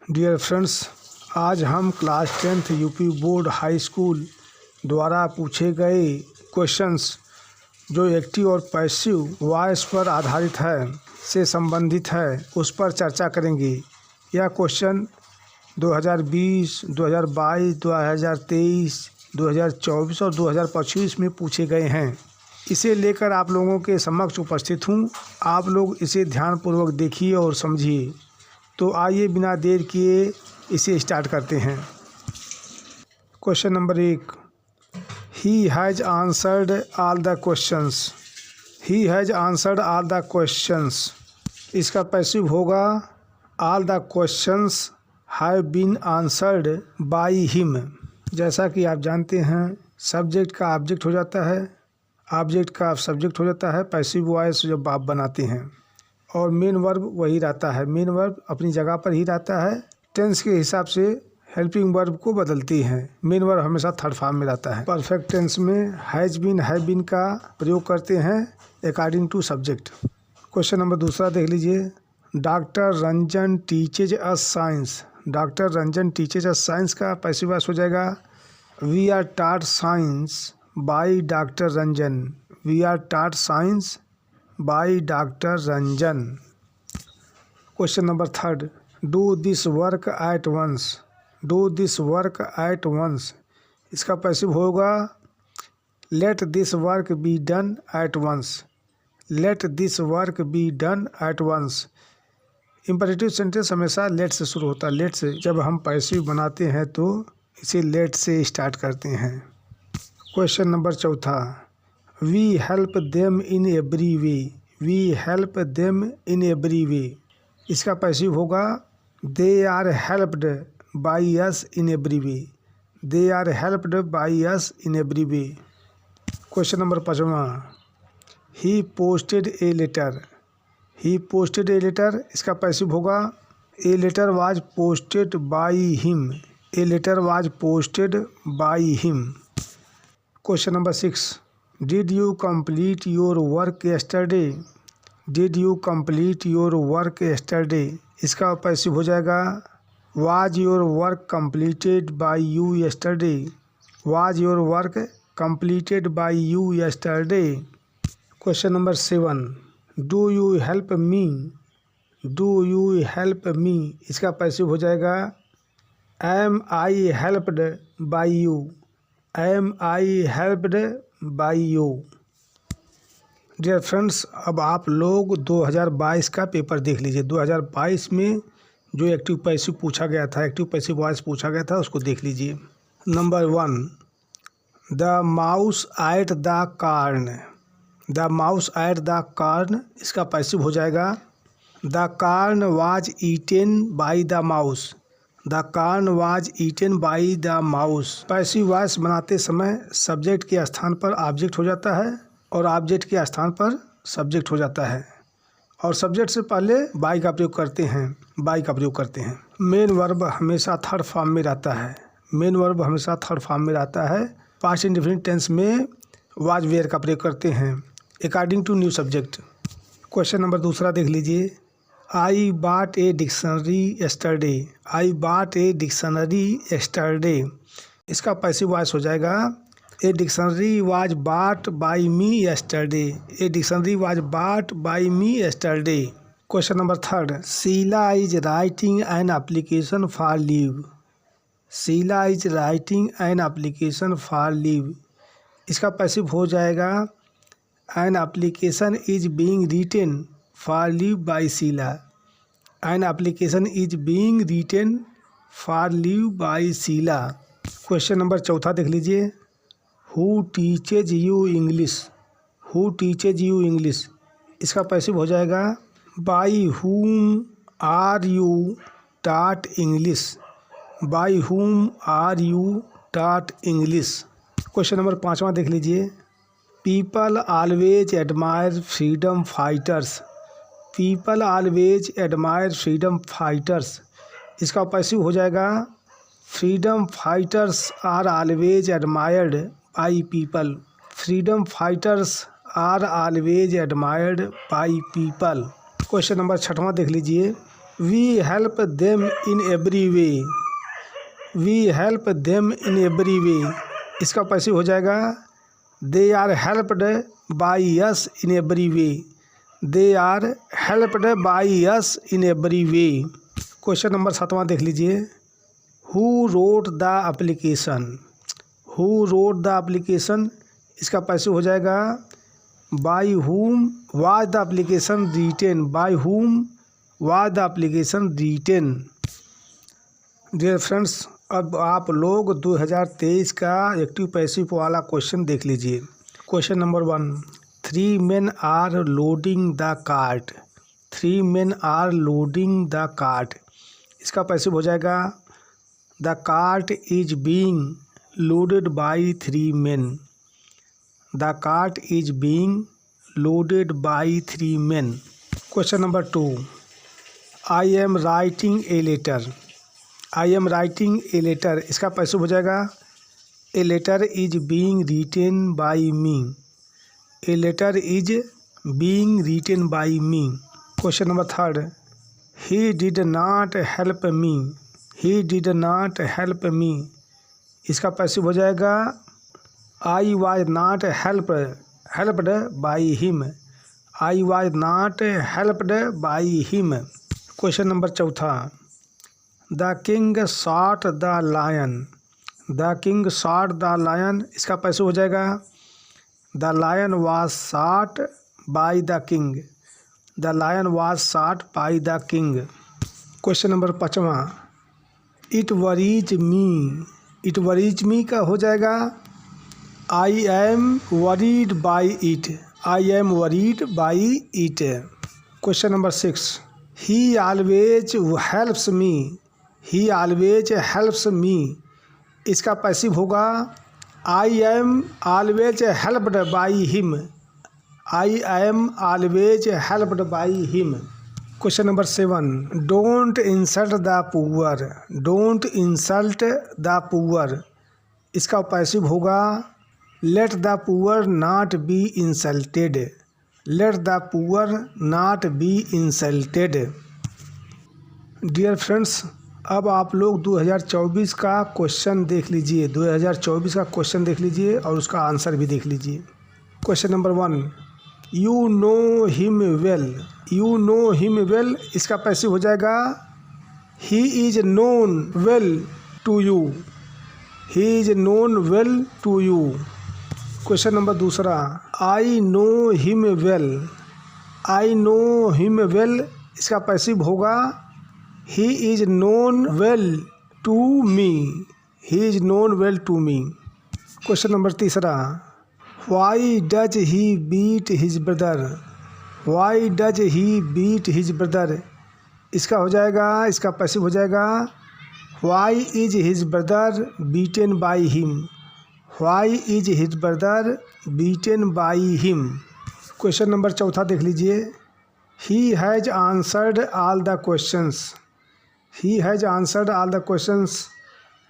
Dear friends, आज हम class 10th UP board high school द्वारा पूछे गए क्वेश्चंस जो एक्टिव और पैसिव वॉइस पर आधारित है से संबंधित है उस पर चर्चा करेंगे। यह क्वेश्चन 2020, 2022, 2023, 2024 और 2025 में पूछे गए हैं। इसे लेकर आप लोगों के समक्ष उपस्थित हूँ। आप लोग इसे ध्यानपूर्वक देखिए और समझिए। तो आइए बिना देर किए इसे स्टार्ट करते हैं। Question number 1, he has answered all the questions. He has answered all the questions. इसका पैसिव होगा all the questions have been answered by him. जैसा कि आप जानते हैं, सब्जेक्ट का ऑब्जेक्ट हो जाता है, ऑब्जेक्ट का सब्जेक्ट हो जाता है पैसिव वॉइस जब आप बनाते हैं, और मेन वर्ब वही रहता है। मेन वर्ब अपनी जगह पर ही रहता है। टेंस के हिसाब से हेल्पिंग वर्ब को बदलती हैं। मेन वर्ब हमेशा थर्ड फॉर्म में रहता है। परफेक्ट टेंस में हैज़ बीन, हैव बीन का प्रयोग करते हैं according to subject. Question number 2 देख लीजिए। Doctor Ranjan teaches us science. Doctor Ranjan teaches us science का पैसिव वॉइस हो जाएगा we are taught science by doctor Ranjan. We are taught science by doctor Ranjan. Question number 3, do this work at once. Do this work at once. इसका passive होगा let this work be done at once. Let this work be done at once. Imperative sentence हमेशा let से शुरू होता है। Late से जब हम पैसिव बनाते हैं तो इसे लेट से स्टार्ट करते हैं। Question number 4, we help them in every way. We help them in every way. इसका पैसिव होगा they are helped by us in every way. They are helped by us in every way. Question number 5, he posted a letter. He posted a letter. इसका passive होगा a letter was posted by him. A letter was posted by him. Question number 6, did you complete your work yesterday. Did you complete your work yesterday. इसका passive हो जाएगा was your work completed by you yesterday. Was your work completed by you yesterday. Question number 7, do you help me. Do you help me. इसका passive हो जाएगा am I helped by you. Am I helped by you. Dear friends, अब आप लोग 2022 का paper देख लीजिए। 2022 में जो एक्टिव पैसिव पूछा गया था, एक्टिव पैसिव वॉइस पूछा गया था, उसको देख लीजिए। Number 1, the mouse at the corn. The mouse at the corn. इसका पैसिव हो जाएगा the corn was eaten by the mouse. The corn was eaten by the mouse. Passive voice बनाते समय सब्जेक्ट के स्थान पर ऑब्जेक्ट हो जाता है और ऑब्जेक्ट के स्थान पर सब्जेक्ट हो जाता है, और सब्जेक्ट से पहले बाय का प्रयोग करते हैं। बाय का प्रयोग करते हैं। मेन वर्ब हमेशा थर्ड फॉर्म में रहता है। मेन वर्ब हमेशा थर्ड फॉर्म में रहता है। पास्ट इंडेफिनिट टेंस में वाज वेयर का प्रयोग करते हैं according to new subject. Question number 2 देख लीजिए। I bought a dictionary yesterday. I bought a dictionary yesterday. इसका पैसिव वॉइस हो जाएगा a dictionary was bought by me yesterday. A dictionary was bought by me yesterday. Question number 3, Sheela is writing an application for leave. Sheela is writing an application for leave. इसका passive हो जाएगा an application is being written for leave by Sheela. An application is being written for leave by Sheela. Question number 4 देख लीजिए। Who teaches you English. Who teaches you English. इसका passive हो जाएगा by whom are you taught English. By whom are you taught English. Question number 5 देख लीजिए। People always admire freedom fighters. People always admire freedom fighters. इसका passive हो जाएगा freedom fighters are always admired by people. Freedom fighters are always admired by people. Question number 6 देख लीजिए। We help them in every way. We help them in every way, इसका passive हो जाएगा they are helped by us in every way. They are helped by us in every way. Question number 7वां देख लीजिए। Who wrote the application. Who wrote the application, इसका passive हो जाएगा by whom was the application written. By whom was the application written. Dear friends, अब आप लोग 2023 का एक्टिव पैसिव वाला क्वेश्चन देख लीजिए। Question number 1, 3 men are loading the cart. 3 men are loading the cart, इसका पैसिव हो जाएगा the cart is being loaded by 3 men। The cart is being loaded by 3 men। Question number 2, I am writing a letter. I am writing a letter, इसका passive हो जाएगा a letter is being written by me. A letter is being written by me. Question number 3, he did not help me. He did not help me, इसका passive हो जाएगा I was not helped by him. I was not helped by him. Question number 4, the king shot the lion. The king shot the lion, इसका passive हो जाएगा the lion was shot by the king. The lion was shot by the king. Question number 5वां, it worries me. It worries me का हो जाएगा I am worried by it. I am worried by it. Question number 6, he always helps me. He always helps me, इसका passive होगा I am always helped by him. I am always helped by him. Question number 7, don't insult the poor. Don't insult the poor, इसका passive होगा let the poor not be insulted. Let the poor not be insulted. Dear friends, अब आप लोग 2024 का question देख लीजिए। 2024 का question देख लीजिए और उसका आंसर भी देख लीजिए। Question number 1, you know him well. You know him well, इसका पैसिव हो जाएगा he is known well to you. He is known well to you. Question number 2, I know him well. I know him well, इसका passive होगा he is known well to me. He is known well to me. Question number 3, why does he beat his brother. Why does he beat his brother, इसका हो जाएगा, इसका passive हो जाएगा why is his brother beaten by him. Why is his brother beaten by him. Question number 4 देख लीजिए। He has answered all the questions. He has answered all the questions,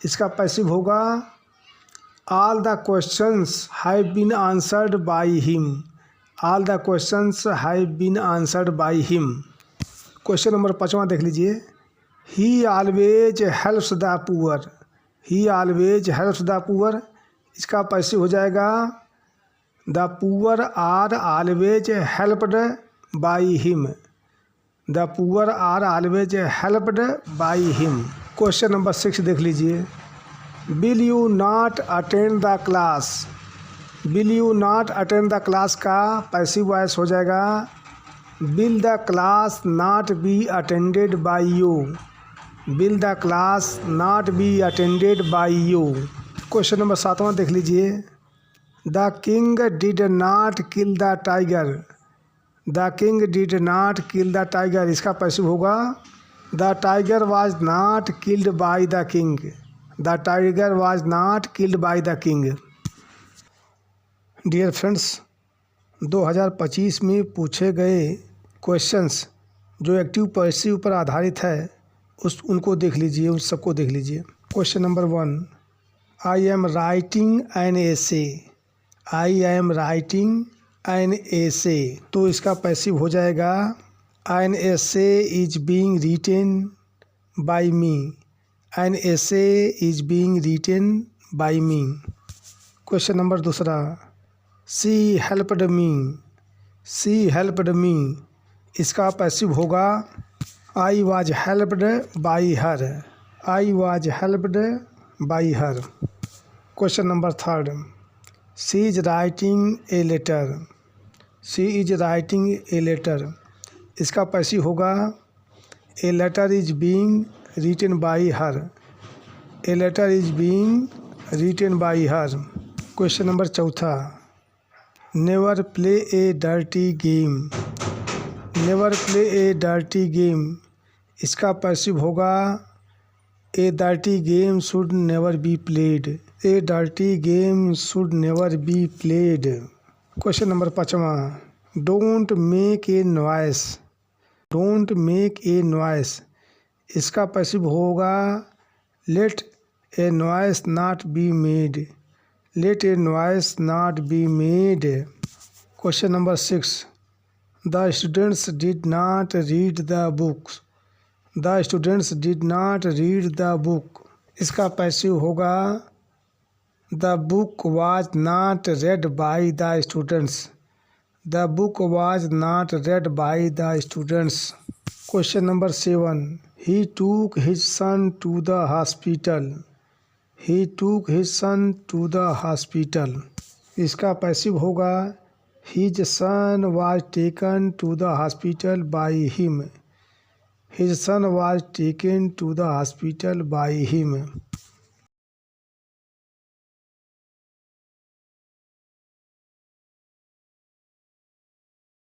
इसका passive होगा all the questions have been answered by him. All the questions have been answered by him. Question number 5वां देख लीजिए। He always helps the poor. He always helps the poor, इसका passive हो जाएगा the poor are always helped by him. The poor are always helped by him. Question number 6 देख लीजिए। Will you not attend the class. Will you not attend the class का passive voice हो जाएगा will the class not be attended by you. Will the class not be attended by you. Question number 7वां देख लीजिए। The king did not kill the tiger. The king did not kill the tiger, इसका passive होगा the tiger was not killed by the king. The tiger was not killed by the king. Dear friends, 2025 में पूछे गए questions जो active passive पर आधारित है उनको देख लीजिए, उन सबको देख लीजिए। Question number 1, I am writing an essay. I am writing an essay, तो इसका पैसिव हो जाएगा An essay is being written by me. An essay is being written by me. Question number दूसरा, She helped me. She helped me. इसका passive होगा I was helped by her. I was helped by her. Question number third, She is writing a letter. She is writing a letter. इसका passive होगा A letter is being written by her. A letter is being written by her. Question number चौथा, Never play a dirty game. Never play a dirty game. इसका passive होगा A dirty game should never be played. A dirty game should never be played. Question number पाँचवा, Don't make a noise. Don't make a noise. इसका passive होगा Let a noise not be made. Let a noise not be made. Question number 6, The students did not read the books. The students did not read the book. इसका passive होगा The book was not read by the students. The book was not read by the students. Question number 7. He took his son to the hospital. He took his son to the hospital. इसका passive होगा His son was taken to the hospital by him. His son was taken to the hospital by him.